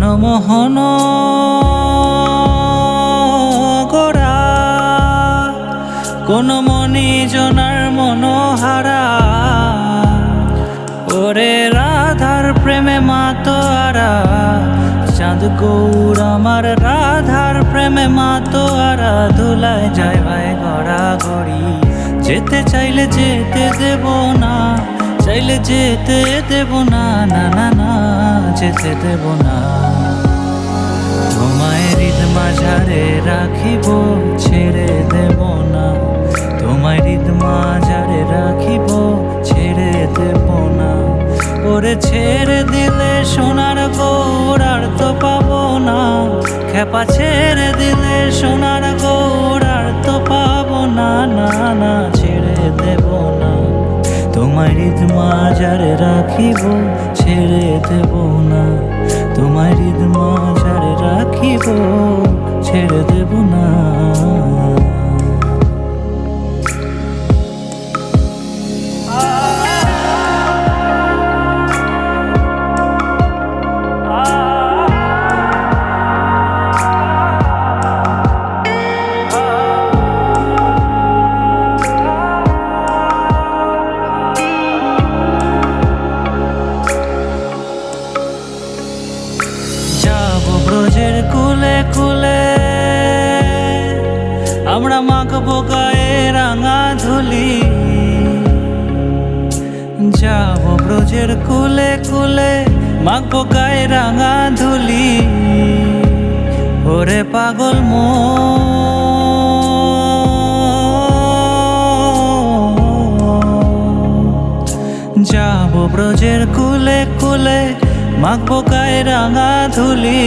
মনমোহন গোরা কোন মণিজনার মনোহারা, ওরে রাধার প্রেমে মাতোয়ারা, চাঁদ গৌর আমার রাধার প্রেমে মাতোয়ারা, ধুলায় যায় ভাই গড়াগড়ি। যেতে চাইলে যেতে দেব না, চাইলে যেতে দেব না, না না না যেতে দেব না। তোমায় হৃদ মাঝারে রাখিব, ছেড়ে দেব না। তোমায় হৃদ মাঝারে রাখিব, ছেড়ে দেব না। ওরে ছেড়ে দিলে সোনার গৌর আর তো পাবো না, খেপা ছেড়ে দিলে সোনার গৌর আর তো পাবো না, না না ছেড়ে দেব না। তোমায় হৃদ মাঝারে রাখিব, ছেড়ে দেব না। তোমায় হৃদ মাঝারে রাখিব, ছেড়ে দেব না। ব্রজের কুলে কুলে আমরা মাখবো গায়ে রাঙা ধুলি, যাবো ব্রজের কুলে কুলে মাখবো গায়ে রাঙা ধুলি। ওরে পাগল যাবো ব্রজের কুলে কুলে মাখবো গায়ে রাঙা ধুলি।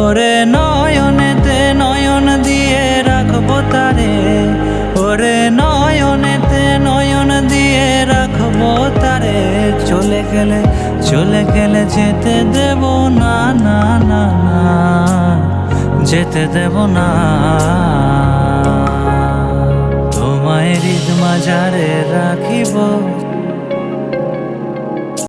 ওরে নয়নেতে নয়ন দিয়ে রাখবো তারে, ওরে নয়নেতে নয়ন দিয়ে রাখবো তারে। চলে গেলে যেতে দেব না, না না না যেতে দেব না। তোমায় হৃদ মাঝারে রাখিব,